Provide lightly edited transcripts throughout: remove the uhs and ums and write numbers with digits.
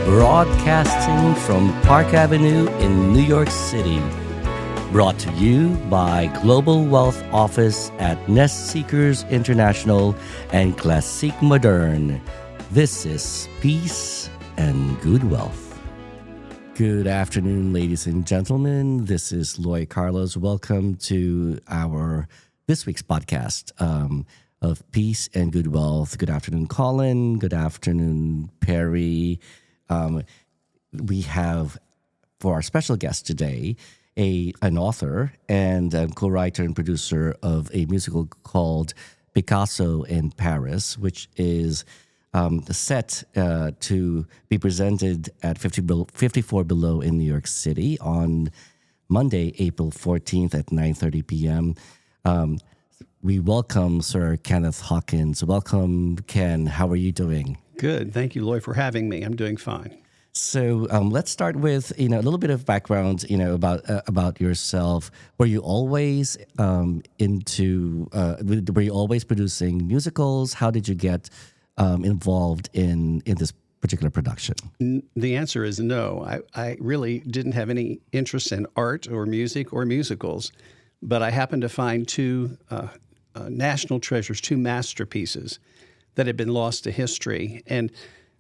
broadcasting from Park Avenue in New York City. Brought to you by Global Wealth Office at Nest Seekers International and Classique Moderne. This is Peace and Good Wealth. Good afternoon, ladies and gentlemen. This is Loy Carlos. Welcome to this week's podcast of Peace and Good Wealth. Good afternoon, Colin. Good afternoon, Perry. We have, for our special guest today, an author and co-writer and producer of a musical called Picasso in Paris, which is set to be presented at 54 Below in New York City on Monday, April 14th at 9:30 p.m. We welcome Sir Kenneth Hawkins. Welcome, Ken. How are you doing? Good. Thank you, Loy, for having me. I'm doing fine. So let's start with a little bit of background about yourself. Were you always Were you always producing musicals? How did you get involved in this particular production? The answer is no. I really didn't have any interest in art or music or musicals, but I happened to find two national treasures, two masterpieces that had been lost to history. And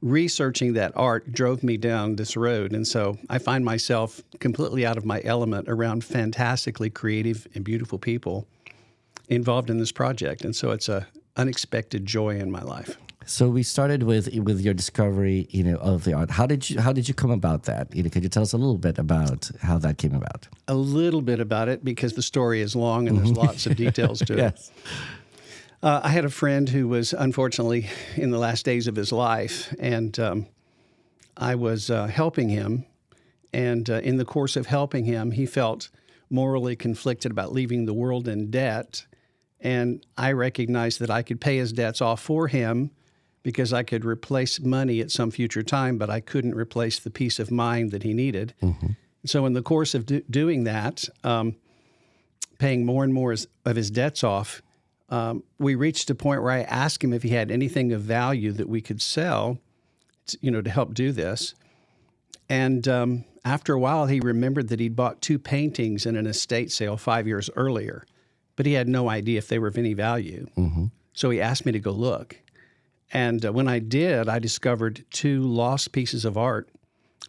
researching that art drove me down this road. And so I find myself completely out of my element around fantastically creative and beautiful people involved in this project. And so it's an unexpected joy in my life. So we started with your discovery, of the art. How did you come about that? Could you tell us a little bit about how that came about? A little bit about it, because the story is long and there's lots of details to it. Yes. I had a friend who was unfortunately in the last days of his life, and I was helping him. And in the course of helping him, he felt morally conflicted about leaving the world in debt. And I recognized that I could pay his debts off for him because I could replace money at some future time, but I couldn't replace the peace of mind that he needed. Mm-hmm. So in the course of doing that, paying more and more of his debts off, we reached a point where I asked him if he had anything of value that we could sell, to help do this. And after a while, he remembered that he'd bought two paintings in an estate sale 5 years earlier, but he had no idea if they were of any value. Mm-hmm. So he asked me to go look. And when I did, I discovered two lost pieces of art.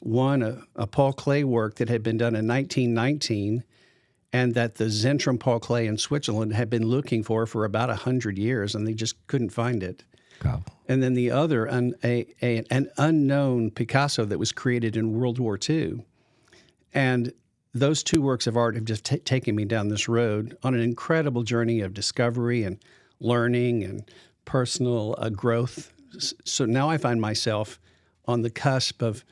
One, a Paul Klee work that had been done in 1919, and that the Zentrum Paul Klee in Switzerland had been looking for about 100 years, and they just couldn't find it. Wow. And then the other, an unknown Picasso that was created in World War II. And those two works of art have just taken me down this road on an incredible journey of discovery and learning and personal growth. So now I find myself on the cusp of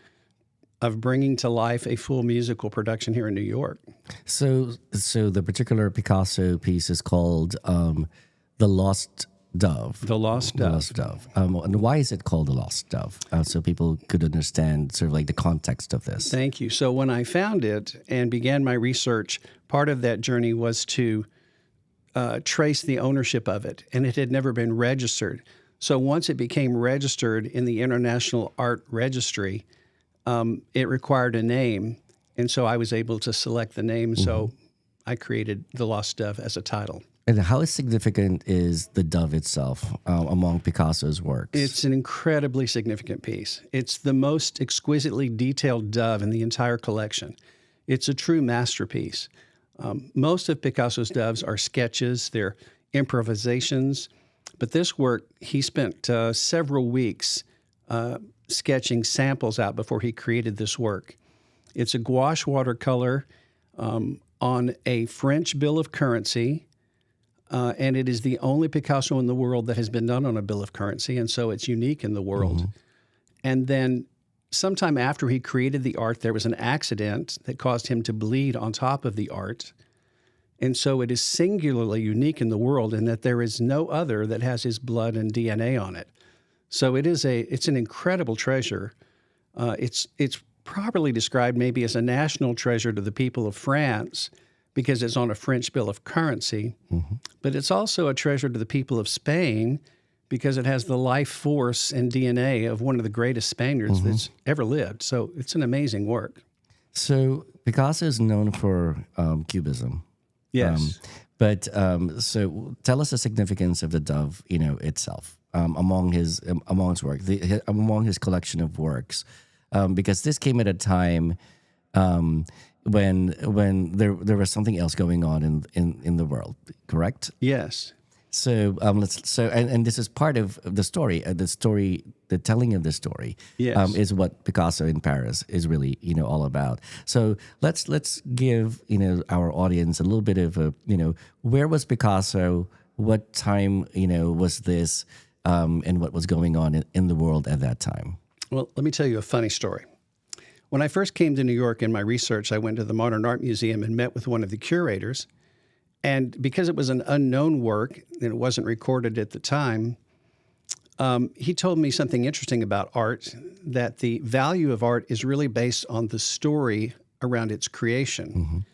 bringing to life a full musical production here in New York. So the particular Picasso piece is called The Lost Dove. The Lost Dove. The Lost Dove. And why is it called The Lost Dove? So people could understand sort of like the context of this. Thank you. So when I found it and began my research, part of that journey was to trace the ownership of it, and it had never been registered. So once it became registered in the International Art Registry, it required a name, and so I was able to select the name. Mm-hmm. So I created The Lost Dove as a title. And how significant is the dove itself among Picasso's works? It's an incredibly significant piece. It's the most exquisitely detailed dove in the entire collection. It's a true masterpiece. Most of Picasso's doves are sketches, they're improvisations, but this work, he spent several weeks sketching samples out before he created this work. It's a gouache watercolor on a French bill of currency, and it is the only Picasso in the world that has been done on a bill of currency, and so it's unique in the world. Mm-hmm. And then sometime after he created the art, there was an accident that caused him to bleed on top of the art. And so it is singularly unique in the world in that there is no other that has his blood and DNA on it. So it's an incredible treasure. It's properly described maybe as a national treasure to the people of France because it's on a French bill of currency. Mm-hmm. But it's also a treasure to the people of Spain because it has the life force and DNA of one of the greatest Spaniards that's ever lived. So it's an amazing work. So Picasso is known for Cubism. Yes. So tell us the significance of the dove, itself among his work, among his collection of works, because this came at a time when there was something else going on in the world, correct? Yes. So and this is part of the story. The telling of the story, Yes. is what Picasso in Paris is really all about. So let's give our audience a little bit of a where was Picasso, what time was this, and what was going on in the world at that time. Well, let me tell you a funny story. When I first came to New York in my research, I went to the Modern Art Museum and met with one of the curators. And because it was an unknown work and it wasn't recorded at the time, he told me something interesting about art, that the value of art is really based on the story around its creation.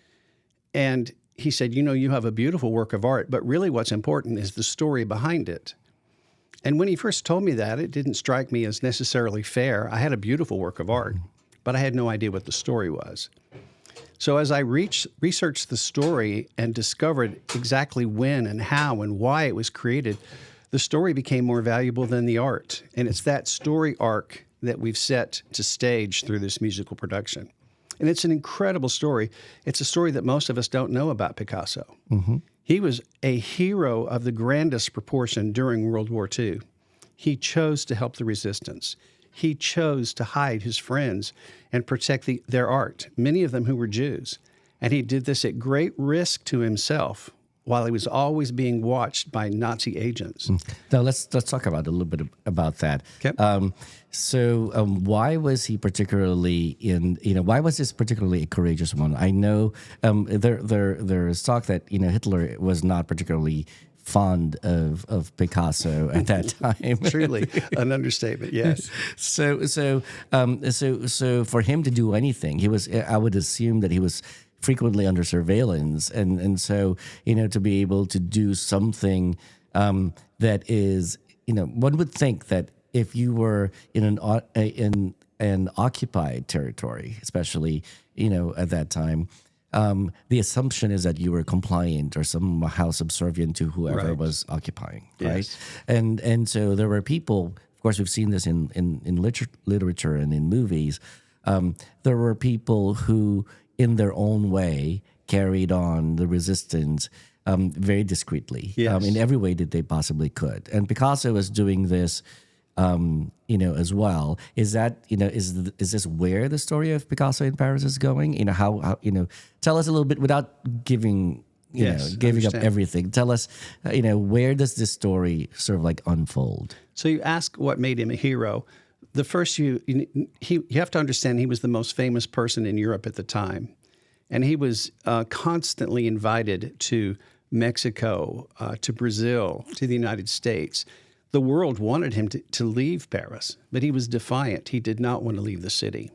And he said, you have a beautiful work of art, but really what's important is the story behind it. And when he first told me that, it didn't strike me as necessarily fair. I had a beautiful work of art, but I had no idea what the story was. So as I researched the story and discovered exactly when and how and why it was created, the story became more valuable than the art. And it's that story arc that we've set to stage through this musical production. And it's an incredible story. It's a story that most of us don't know about Picasso. He was a hero of the grandest proportion during World War II. He chose to help the resistance. He chose to hide his friends and protect their art, many of them who were Jews. And he did this at great risk to himself while he was always being watched by Nazi agents. Now let's talk about a little bit about that. Okay. Why was he particularly why was this particularly a courageous one? I know there's talk that Hitler was not particularly fond of Picasso at that time. Truly an understatement, yes. So for him to do anything, I would assume that he was frequently under surveillance, and so to be able to do something that is one would think that if you were in an occupied territory, especially at that time, the assumption is that you were compliant or somehow subservient to whoever was occupying, right? Yes. And so there were people. Of course, we've seen this in literature and in movies. There were people who, in their own way, carried on the resistance very discreetly, Yes. in every way that they possibly could. And Picasso was doing this, as well. Is that is this where the story of Picasso in Paris is going? How tell us a little bit without giving giving up everything. Tell us where does this story sort of like unfold? So you ask what made him a hero. The first you have to understand he was the most famous person in Europe at the time, and he was constantly invited to Mexico, to Brazil, to the United States. The world wanted him to leave Paris, but he was defiant. He did not want to leave the city.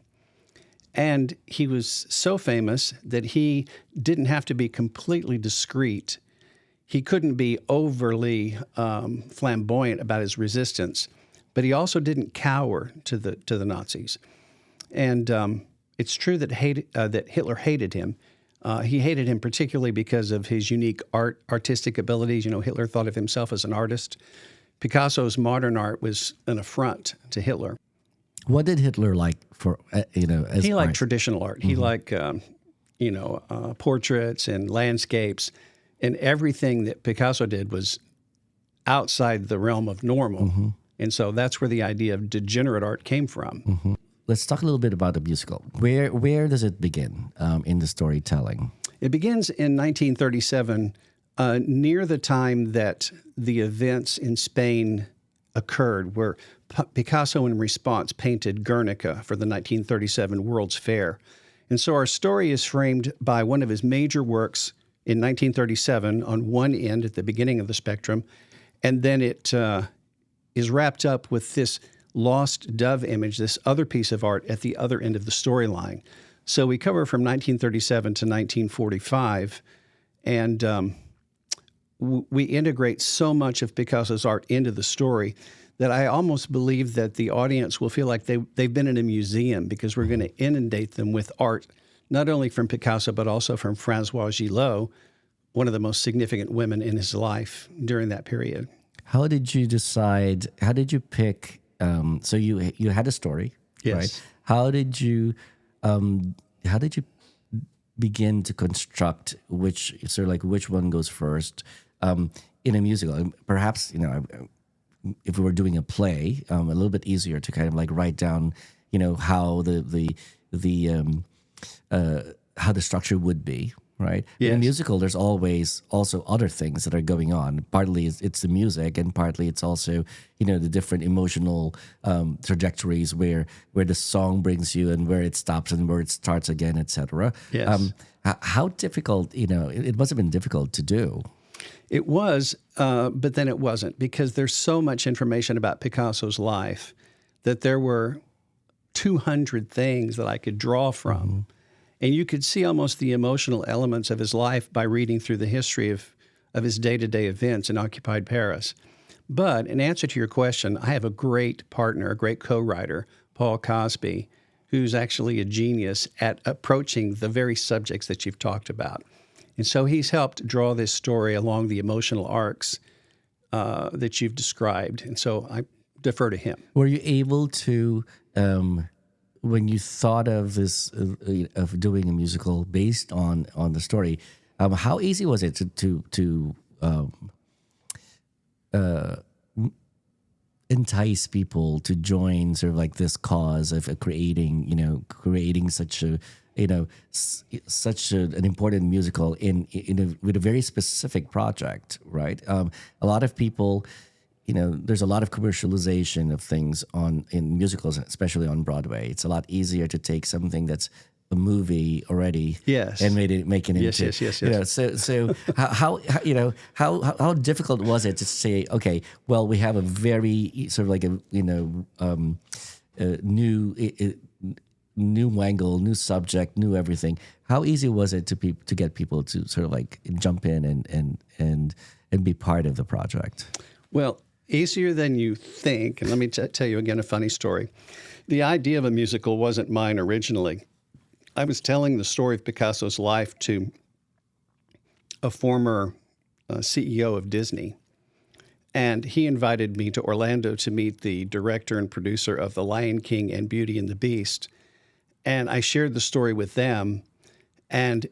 And he was so famous that he didn't have to be completely discreet. He couldn't be overly flamboyant about his resistance, but he also didn't cower to the Nazis. And it's true that Hitler hated him. He hated him particularly because of his unique artistic abilities. Hitler thought of himself as an artist. Picasso's modern art was an affront to Hitler. What did Hitler like for as he liked art? traditional art. He liked portraits and landscapes, and everything that Picasso did was outside the realm of normal. And so that's where the idea of degenerate art came from. Let's talk a little bit about the musical. Where does it begin in the storytelling? It begins in 1937, near the time that the events in Spain occurred, where Picasso, in response, painted Guernica for the 1937 World's Fair. And so our story is framed by one of his major works in 1937 on one end at the beginning of the spectrum, and then it is wrapped up with this lost dove image, this other piece of art at the other end of the storyline. So we cover from 1937 to 1945, and we integrate so much of Picasso's art into the story that I almost believe that the audience will feel like they've been in a museum, because we're going to inundate them with art, not only from Picasso, but also from Françoise Gillot, one of the most significant women in his life during that period. How did you decide? How did you pick? So you had a story, Yes. right? How did you begin to construct which one goes first in a musical? Perhaps if we were doing a play, a little bit easier to kind of like write down, how how the structure would be, right? Yes. In a musical, there's always also other things that are going on. Partly it's the music, and partly it's also the different emotional trajectories where the song brings you and where it stops and where it starts again, etc. Yes. How difficult? It must have been difficult to do. It was, but then it wasn't, because there's so much information about Picasso's life that there were 200 things that I could draw from. Mm-hmm. And you could see almost the emotional elements of his life by reading through the history of his day-to-day events in occupied Paris. But in answer to your question, I have a great partner, a great co-writer, Paul Cosby, who's actually a genius at approaching the very subjects that you've talked about. And so he's helped draw this story along the emotional arcs that you've described. And so I defer to him. Were you able to, when you thought of this, of doing a musical based on the story, how easy was it to entice people to join sort of like this cause of creating such a an important musical with a very specific project, right? A lot of people, there's a lot of commercialization of things in musicals, especially on Broadway. It's a lot easier to take something that's a movie already, yes, and make it into yes. So how difficult was it to say, okay, well, we have a very sort of like a new angle, new subject, new everything. How easy was it to get people to sort of like jump in and be part of the project? Well, easier than you think. And let me tell you again a funny story. The idea of a musical wasn't mine originally. I was telling the story of Picasso's life to a former CEO of Disney, and he invited me to Orlando to meet the director and producer of The Lion King and Beauty and the Beast. And I shared the story with them, and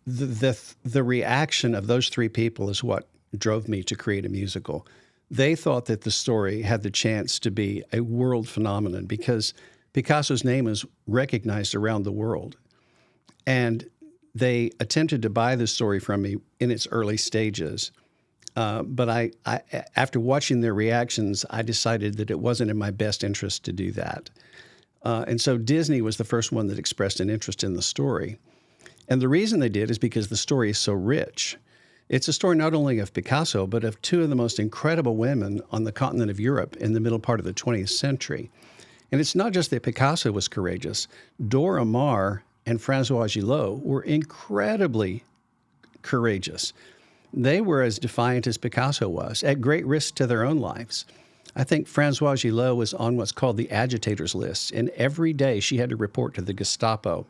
the reaction of those three people is what drove me to create a musical. They thought that the story had the chance to be a world phenomenon because Picasso's name is recognized around the world. And they attempted to buy the story from me in its early stages. But I, after watching their reactions, I decided that it wasn't in my best interest to do that. And so Disney was the first one that expressed an interest in the story. And the reason they did is because the story is so rich. It's a story not only of Picasso, but of two of the most incredible women on the continent of Europe in the middle part of the 20th century. And it's not just that Picasso was courageous. Dora Maar and Françoise Gillot were incredibly courageous. They were as defiant as Picasso was, at great risk to their own lives. I think Françoise Gillot was on what's called the agitators list, and every day she had to report to the Gestapo.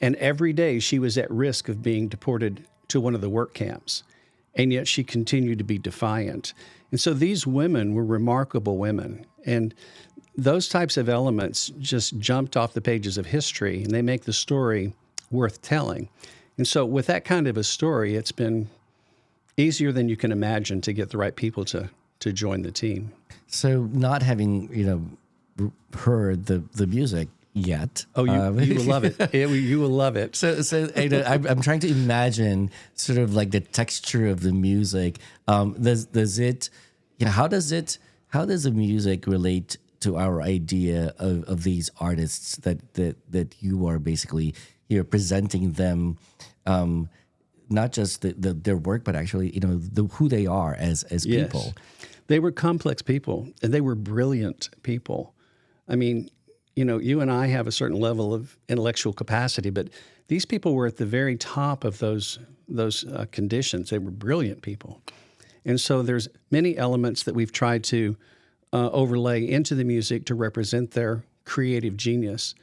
And every day she was at risk of being deported to one of the work camps. And yet she continued to be defiant. And so these women were remarkable women. And those types of elements just jumped off the pages of history, and they make the story worth telling. And so with that kind of a story, it's been easier than you can imagine to get the right people to join the team. So not having, heard the music yet. Oh, you will love it. You will love it. So I'm trying to imagine sort of like the texture of the music. Does it, how does the music relate to our idea of these artists that you are basically presenting them, not just their work, but actually who they are as people. Yes. They were complex people, and they were brilliant people. I mean, you and I have a certain level of intellectual capacity, but these people were at the very top of those conditions. They were brilliant people. And so there's many elements that we've tried to overlay into the music to represent their creative genius.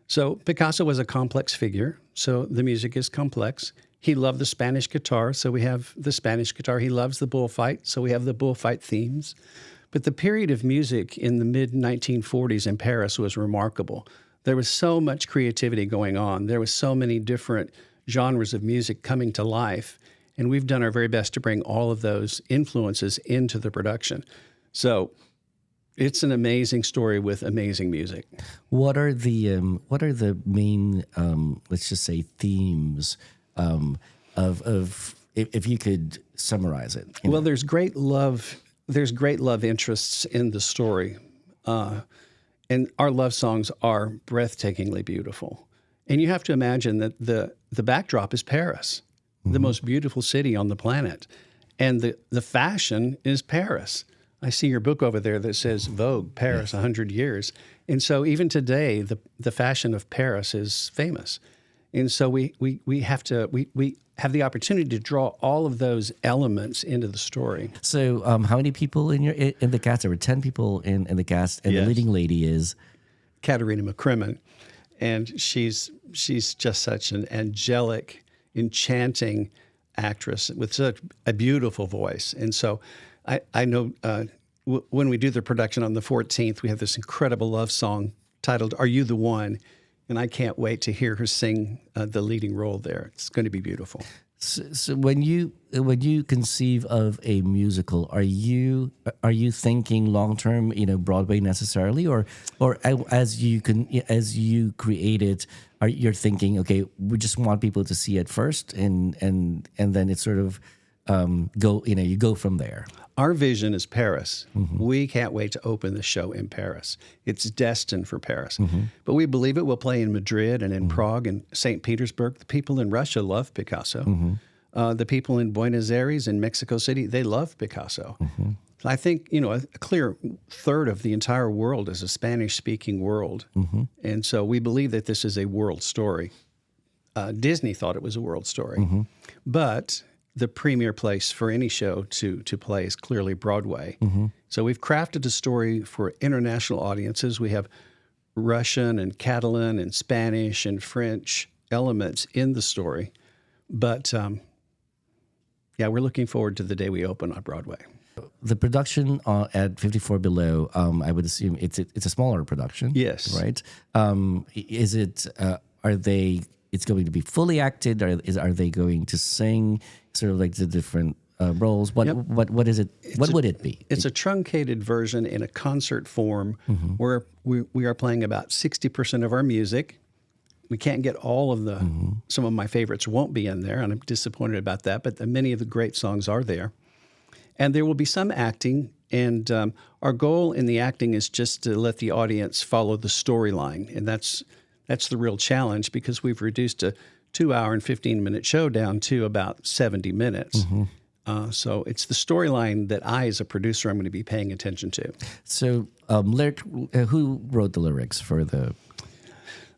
So Picasso was a complex figure, so the music is complex. He loved the Spanish guitar, so we have the Spanish guitar. He loves the bullfight, so we have the bullfight themes. But the period of music in the mid-1940s in Paris was remarkable. There was so much creativity going on. There was so many different genres of music coming to life, and we've done our very best to bring all of those influences into the production. So it's an amazing story with amazing music. What are the main let's just say themes of if you could summarize it? Well, there's great love interests in the story, and our love songs are breathtakingly beautiful. And you have to imagine that the backdrop is Paris, the most beautiful city on the planet, and the fashion is Paris. I see your book over there that says Vogue, Paris, 100 years. And so even today, the fashion of Paris is famous. And so we have the opportunity to draw all of those elements into the story. So how many people in the cast? There were 10 people in the cast, and Yes. the leading lady is Katerina McCrimmon. And she's just such an angelic, enchanting actress with such a beautiful voice. And so I know when we do the production on the 14th, we have this incredible love song titled "Are You the One?" And I can't wait to hear her sing the leading role there. It's going to be beautiful. So when you conceive of a musical, are you thinking long term, Broadway necessarily, or as you create it, you're thinking, okay, we just want people to see it first, and then it's sort of you go from there. Our vision is Paris. We can't wait to open the show in Paris. It's destined for Paris. But we believe it will play in Madrid and in Prague and St. Petersburg. The people in Russia love Picasso. The people in Buenos Aires and Mexico City, they love Picasso. I think, a clear third of the entire world is a Spanish-speaking world. And so we believe that this is a world story. Disney thought it was a world story. But the premier place for any show to play is clearly Broadway. So we've crafted a story for international audiences. We have Russian and Catalan and Spanish and French elements in the story. But we're looking forward to the day we open on Broadway. The production at 54 Below, I would assume it's a smaller production. Yes. Right? Is it? It's going to be fully acted? Are they going to sing sort of like the different roles? What is it? What would it be? It's a truncated version in a concert form where we are playing about 60% of our music. We can't get all of some of my favorites won't be in there, and I'm disappointed about that, but many of the great songs are there. And there will be some acting, and our goal in the acting is just to let the audience follow the storyline, and that's the real challenge because we've reduced a 2-hour and 15-minute show down to about 70 minutes. So it's the storyline that I, as a producer, I'm going to be paying attention to. So, who wrote the lyrics for the?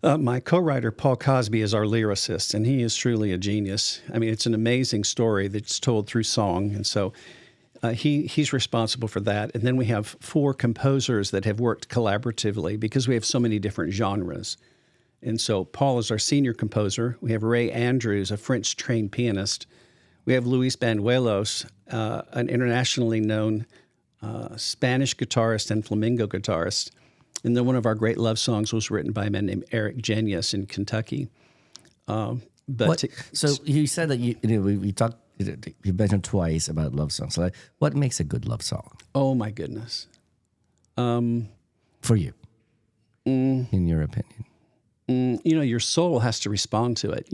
My co-writer, Paul Cosby, is our lyricist, and he is truly a genius. I mean, it's an amazing story that's told through song, and so he's responsible for that. And then we have 4 composers that have worked collaboratively because we have so many different genres. And so Paul is our senior composer. We have Ray Andrews, a French-trained pianist. We have Luis Banuelos, an internationally known Spanish guitarist and flamenco guitarist. And then one of our great love songs was written by a man named Eric Genius in Kentucky. So you said that we talked. You mentioned twice about love songs. So what makes a good love song? Oh my goodness! For you, in your opinion. Your soul has to respond to it.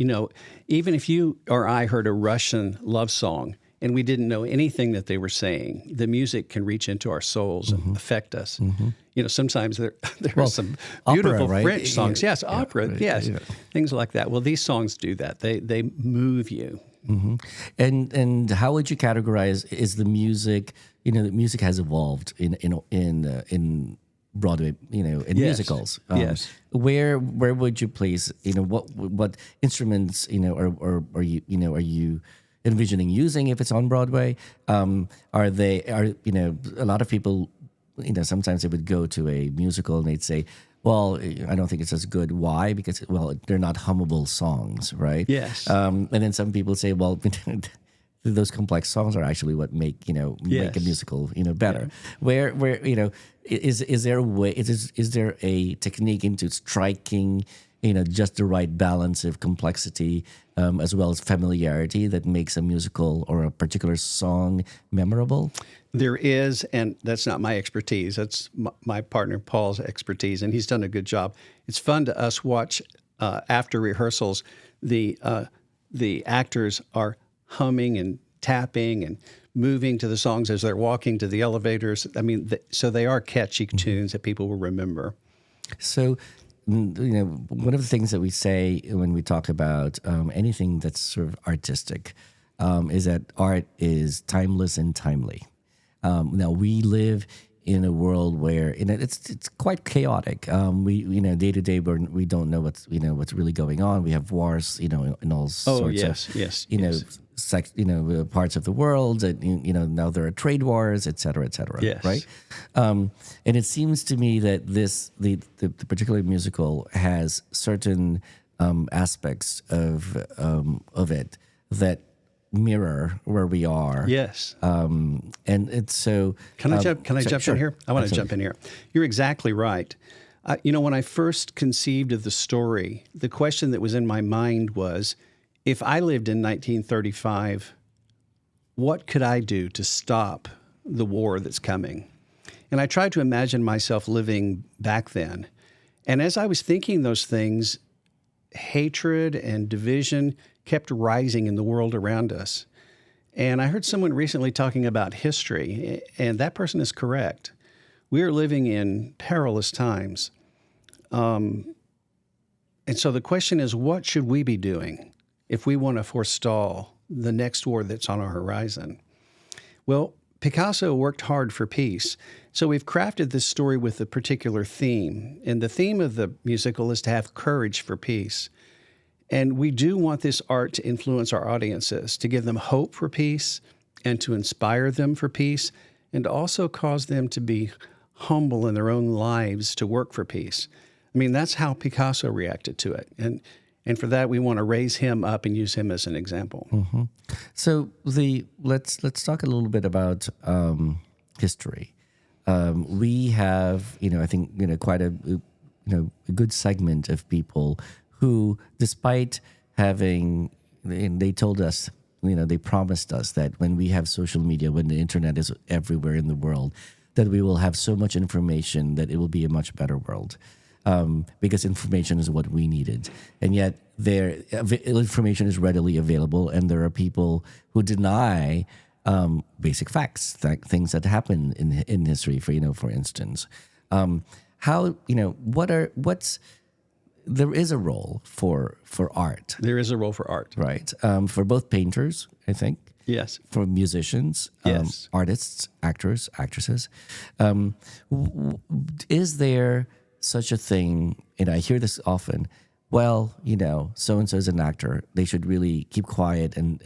Even if you or I heard a Russian love song and we didn't know anything that they were saying, the music can reach into our souls and affect us. Sometimes there are some beautiful opera, right? French songs. Yes, opera, right, yes. Things like that. Well, these songs do that. They move you. And how would you categorize, is the music, the music has evolved in Broadway, in musicals. Yes. Where would you place, what instruments, are you envisioning using if it's on Broadway? Are a lot of people, sometimes they would go to a musical and they'd say, well, I don't think it's as good. Why? Because, well, they're not hummable songs, right? Yes. And then some people say, well, those complex songs are actually what make a musical better. Yeah. Where is there a way? Is there a technique into striking just the right balance of complexity as well as familiarity that makes a musical or a particular song memorable? There is, and that's not my expertise. That's my partner Paul's expertise, and he's done a good job. It's fun to us watch after rehearsals. The actors are humming and tapping and moving to the songs as they're walking to the elevators. I mean, so they are catchy tunes that people will remember. So, one of the things that we say when we talk about anything that's sort of artistic is that art is timeless and timely. Now we live in a world where it's quite chaotic. We day to day we don't know what's really going on. We have wars in all sorts of parts of the world. And now there are trade wars, et cetera, yes. right? And it seems to me that the particular musical has certain aspects of it that mirror where we are. Yes. And it's so. Can I jump sure. in here? I want to jump in here. You're exactly right. When I first conceived of the story, the question that was in my mind was, if I lived in 1935, what could I do to stop the war that's coming? And I tried to imagine myself living back then. And as I was thinking those things, hatred and division kept rising in the world around us. And I heard someone recently talking about history, and that person is correct. We are living in perilous times. And so the question is, what should we be doing if we want to forestall the next war that's on our horizon? Well, Picasso worked hard for peace. So we've crafted this story with a particular theme. And the theme of the musical is to have courage for peace. And we do want this art to influence our audiences, to give them hope for peace and to inspire them for peace, and also cause them to be humble in their own lives to work for peace. I mean, that's how Picasso reacted to it. And for that, we want to raise him up and use him as an example. Mm-hmm. So let's talk a little bit about history. We have, I think, quite a good segment of people who, despite having, they told us, they promised us that when we have social media, when the internet is everywhere in the world, that we will have so much information that it will be a much better world. Because information is what we needed. And yet information is readily available, and there are people who deny basic facts, things that happen in history, for instance. There is a role for art. There is a role for art. Right. For both painters, I think. Yes. For musicians, yes. Artists, actors, actresses. Is there such a thing, and I hear this often, well, so-and-so is an actor. They should really keep quiet and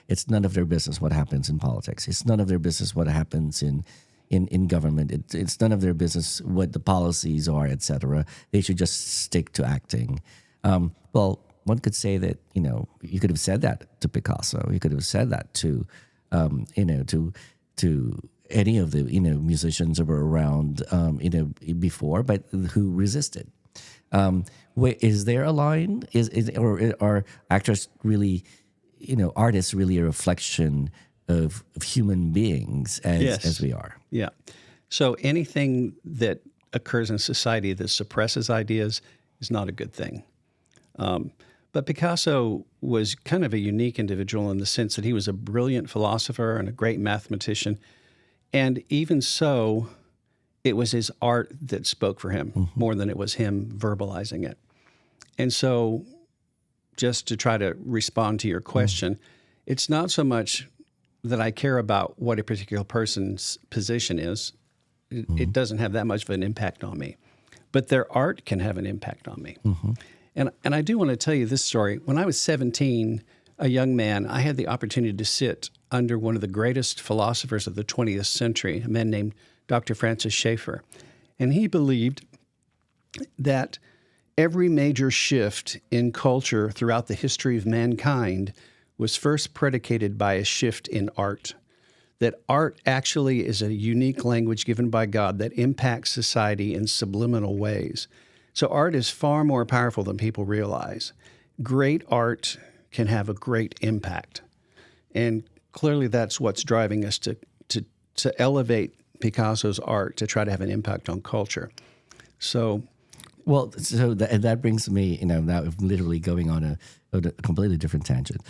it's none of their business what happens in politics. It's none of their business what happens in government. It's none of their business what the policies are, et cetera. They should just stick to acting. Well, one could say that, you could have said that to Picasso. You could have said that to any of the, musicians that were around, before, but who resisted. Is there a line? Or are actors really, artists really a reflection of human beings as we are? Yeah. So anything that occurs in society that suppresses ideas is not a good thing. But Picasso was kind of a unique individual in the sense that he was a brilliant philosopher and a great mathematician. And even so, it was his art that spoke for him more than it was him verbalizing it. And so just to try to respond to your question, it's not so much that I care about what a particular person's position is. It doesn't have that much of an impact on me. But their art can have an impact on me. And I do want to tell you this story. When I was 17, a young man, I had the opportunity to sit under one of the greatest philosophers of the 20th century, a man named Dr. Francis Schaeffer. And he believed that every major shift in culture throughout the history of mankind was first predicated by a shift in art. That art actually is a unique language given by God that impacts society in subliminal ways. So art is far more powerful than people realize. Great art can have a great impact. And clearly that's what's driving us to elevate Picasso's art to try to have an impact on culture. So that brings me, now literally going on a completely different tangent.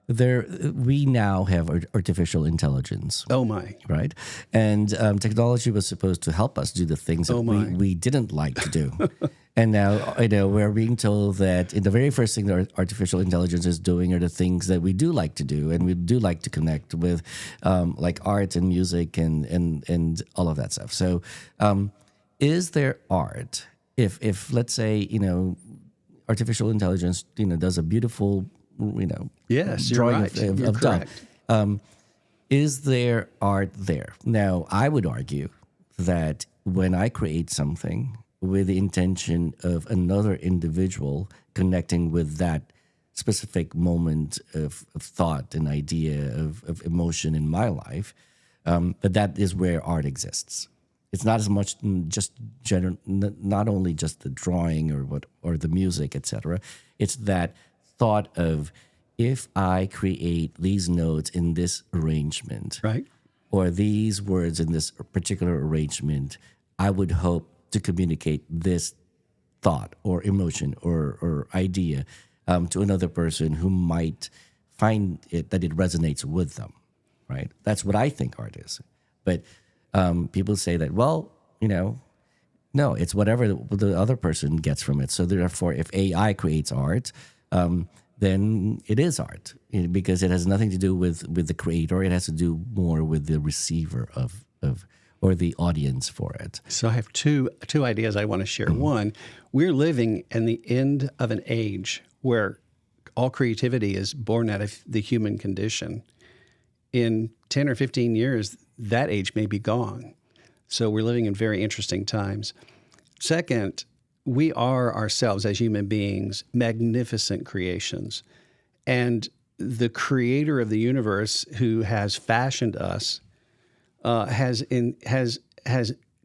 We now have artificial intelligence. Oh my! Right, and technology was supposed to help us do the things that we didn't like to do, and now we're being told that the very first thing that artificial intelligence is doing are the things that we do like to do, and we do like to connect with, like art and music and all of that stuff. So, is there art? If let's say artificial intelligence does a beautiful yes, drawing you're right. of You're dog. correct. Is there art there? Now, I would argue that when I create something with the intention of another individual connecting with that specific moment of thought and idea of emotion in my life, that is where art exists. It's not as much just not only just the drawing or the music, etc. It's that thought of, if I create these notes in this arrangement, Right. or these words in this particular arrangement, I would hope to communicate this thought or emotion or idea to another person who might find that it resonates with them, right? That's what I think art is. But people say that, well, no, it's whatever the other person gets from it. So therefore, if AI creates art, then it is art, because it has nothing to do with the creator. It has to do more with the receiver of or the audience for it. So I have two ideas I want to share. One, we're living in the end of an age where all creativity is born out of the human condition. In 10 or 15 years, that age may be gone. So we're living in very interesting times. Second, we are ourselves as human beings magnificent creations. And the creator of the universe, who has fashioned us, has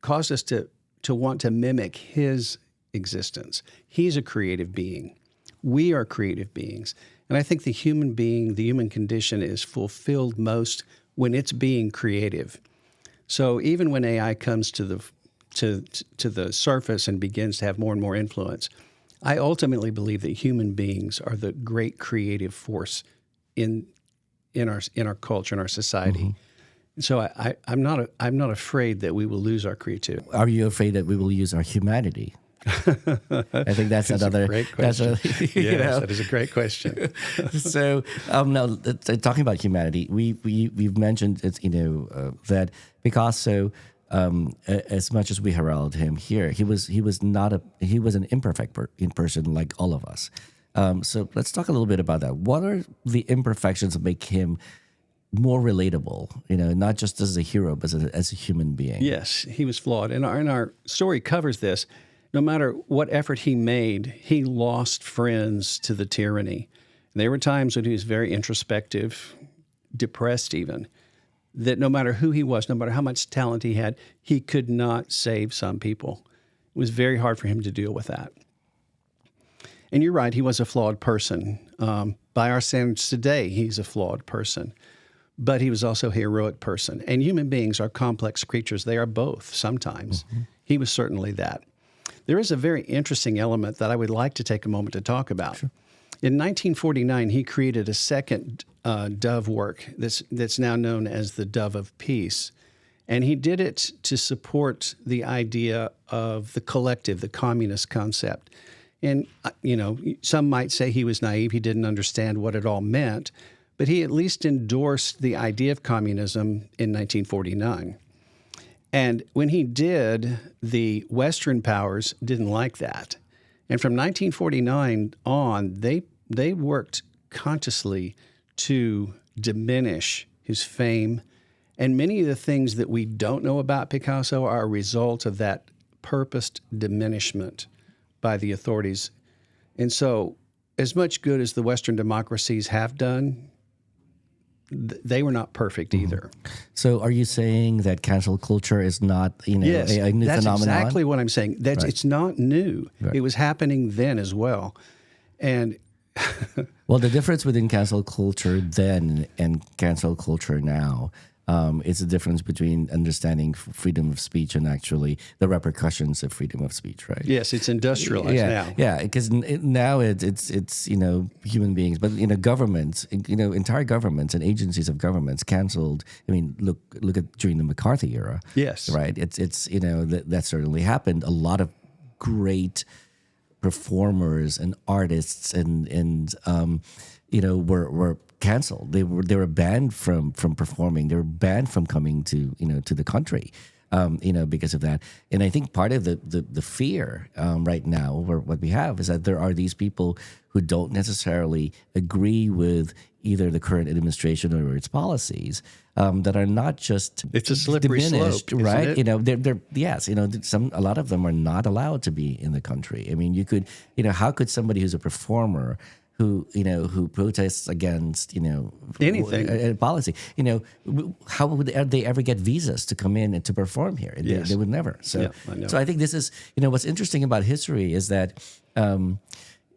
caused us to want to mimic his existence. He's a creative being. We are creative beings. And I think the human being, the human condition, is fulfilled most when it's being creative. So even when AI comes to the surface and begins to have more and more influence, I ultimately believe that human beings are the great creative force in our culture, in our society. Mm-hmm. So I'm not afraid that we will lose our creativity. Are you afraid that we will lose our humanity? I think that's another a great question. That is a great question. So now talking about humanity, we've mentioned that Picasso, as much as we herald him here, he was an imperfect person like all of us. So let's talk a little bit about that. What are the imperfections that make him more relatable? Not just as a hero, but as a human being. Yes, he was flawed, and our story covers this. No matter what effort he made, he lost friends to the tyranny. There were times when he was very introspective, depressed even, that no matter who he was, no matter how much talent he had, he could not save some people. It was very hard for him to deal with that. And you're right, he was a flawed person. By our standards today, he's a flawed person. But he was also a heroic person. And human beings are complex creatures. They are both sometimes. Mm-hmm. He was certainly that. There is a very interesting element that I would like to take a moment to talk about. Sure. In 1949, he created a second dove work that's now known as the Dove of Peace. And he did it to support the idea of the collective, the communist concept. And, some might say he was naive, he didn't understand what it all meant, but he at least endorsed the idea of communism in 1949. And when he did, the Western powers didn't like that. And from 1949 on, they worked consciously to diminish his fame. And many of the things that we don't know about Picasso are a result of that purposed diminishment by the authorities. And so, as much good as the Western democracies have done, they were not perfect either. So are you saying that cancel culture is not, Yes, a new that's phenomenon? exactly what I'm saying. It's not new. Right. It was happening then as well. And Well, the difference between cancel culture then and cancel culture now is the difference between understanding freedom of speech and actually the repercussions of freedom of speech, right? yes, it's industrialized now. Yeah, because now it's human beings, but governments, entire governments and agencies of governments canceled. I mean, look at during the McCarthy era. Yes. Right. It's that certainly happened. A lot of great performers and artists and were canceled. They were banned from performing. They were banned from coming to the country, because of that. And I think part of the fear right now, or what we have, is that there are these people who don't necessarily agree with either the current administration or its policies that are not just It's a slippery diminished, slope, isn't right? it? They're yes, a lot of them are not allowed to be in the country. I mean, you could, how could somebody who's a performer who protests against anything a policy, how would they ever get visas to come in and to perform here? Yes. They would never. So, Yeah, I know. so I think this is what's interesting about history is that.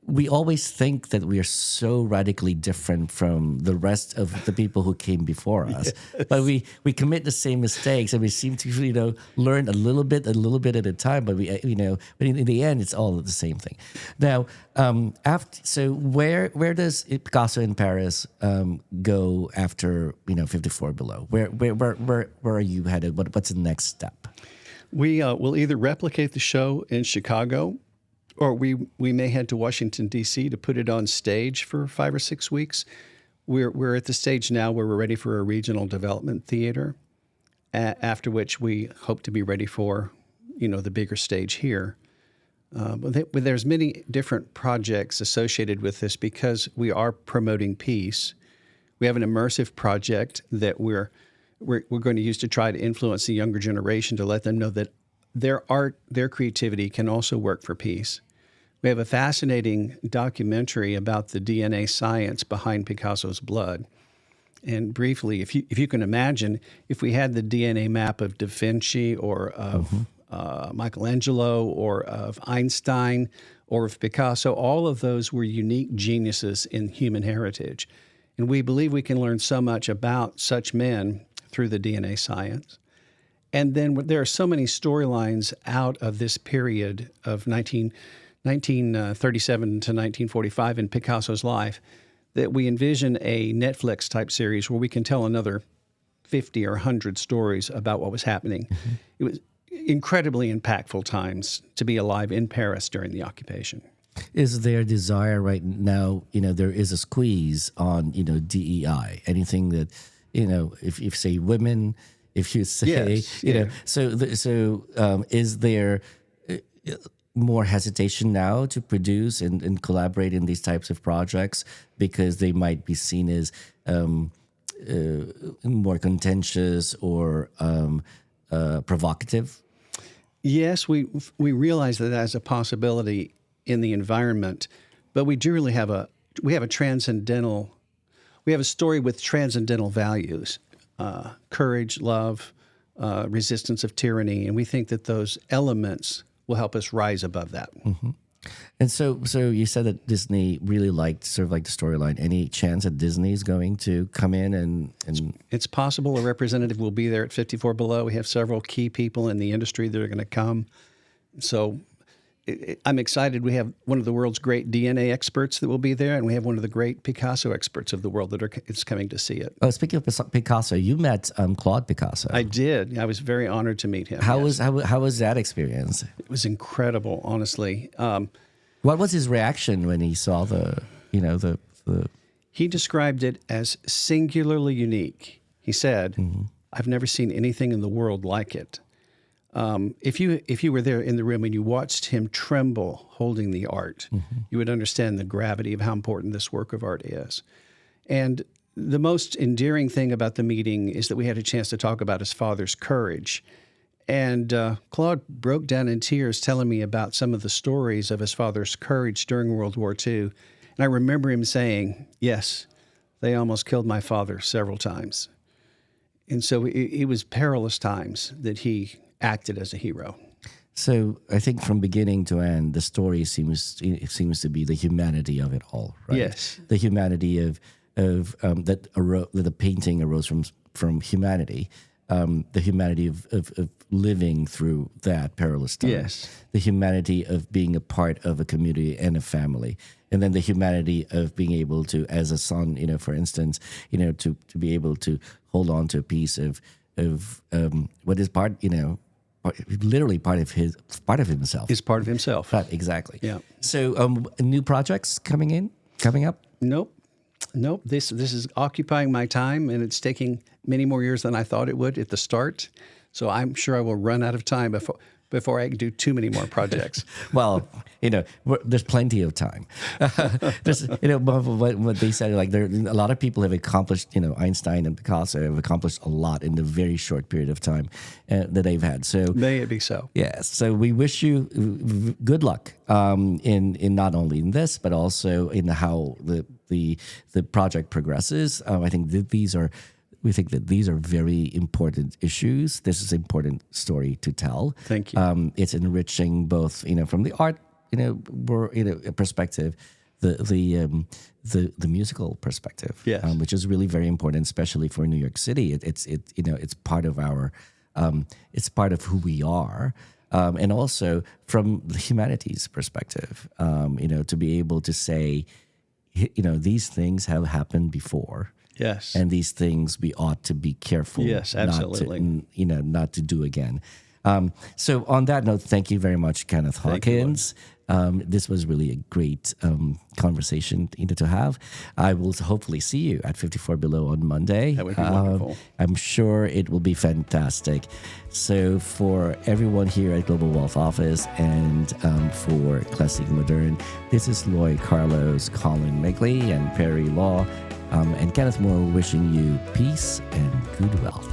We always think that we are so radically different from the rest of the people who came before us, but we commit the same mistakes, and we seem to learn a little bit at a time. But but in the end, it's all the same thing. Now, where does Picasso in Paris go after 54 Below? Where are you headed? What's the next step? We will either replicate the show in Chicago, or we may head to Washington, D.C. to put it on stage for 5 or 6 weeks. We're at the stage now where we're ready for a regional development theater, after which we hope to be ready for, the bigger stage here. But there's many different projects associated with this because we are promoting peace. We have an immersive project that we're going to use to try to influence the younger generation to let them know that their art, their creativity can also work for peace. We have a fascinating documentary about the DNA science behind Picasso's blood. And briefly, if you can imagine, if we had the DNA map of Da Vinci or of Michelangelo or of Einstein or of Picasso, all of those were unique geniuses in human heritage. And we believe we can learn so much about such men through the DNA science. And then there are so many storylines out of this period of 1937 to 1945 in Picasso's life that we envision a Netflix-type series where we can tell another 50 or 100 stories about what was happening. Mm-hmm. It was incredibly impactful times to be alive in Paris during the occupation. Is there desire right now, there is a squeeze on, DEI, anything that, if say women, if you say, yes, yeah. Is there more hesitation now to produce and collaborate in these types of projects because they might be seen as more contentious or provocative? Yes, we realize that as a possibility in the environment, but we do really have a story with transcendental values. Courage, love, resistance of tyranny, and we think that those elements will help us rise above that. Mm-hmm. And so you said that Disney really liked sort of like the storyline. Any chance that Disney is going to come in and It's possible a representative will be there at 54 Below. We have several key people in the industry that are going to come. So I'm excited. We have one of the world's great DNA experts that will be there, and we have one of the great Picasso experts of the world that is coming to see it. Oh, speaking of Picasso, you met Claude Picasso. I did. I was very honored to meet him. How was that experience? It was incredible, honestly. What was his reaction when he saw the? He described it as singularly unique. He said, "I've never seen anything in the world like it." If you were there in the room and you watched him tremble holding the art, you would understand the gravity of how important this work of art is. And the most endearing thing about the meeting is that we had a chance to talk about his father's courage. And Claude broke down in tears telling me about some of the stories of his father's courage during World War II. And I remember him saying, yes, they almost killed my father several times. And so it was perilous times that he acted as a hero. So I think from beginning to end, the story seems to be the humanity of it all, right? Yes. The humanity of that the painting arose from humanity. The humanity of living through that perilous time. Yes. The humanity of being a part of a community and a family. And then the humanity of being able to, as a son, for instance, to be able to hold on to a piece of what is literally part of himself. Is part of himself. Right, exactly. Yeah. So new projects coming up? Nope. This is occupying my time, and it's taking many more years than I thought it would at the start. So I'm sure I will run out of time before I can do too many more projects. Well, there's plenty of time. Just, what they said, like a lot of people have accomplished, Einstein and Picasso have accomplished a lot in the very short period of time that they've had. So may it be so. Yes. So we wish you good luck in not only in this, but also in how the project progresses. I think that we think that these are very important issues. This is an important story to tell. Thank you. It's enriching both, from the art, perspective, the musical perspective, Yes. Which is really very important, especially for New York City. It's part of it's part of who we are. And also from the humanities perspective, to be able to say, these things have happened before. Yes. And these things we ought to be careful. Yes, absolutely. Not to do again. So on that note, thank you very much, Kenneth Hawkins. This was really a great conversation to have. I will hopefully see you at 54 Below on Monday. That would be wonderful. I'm sure it will be fantastic. So for everyone here at Global Wealth Office and for Classic Modern, this is Loy Carlos, Colin Migley, and Perry Law, and Kenneth Moore wishing you peace and good wealth.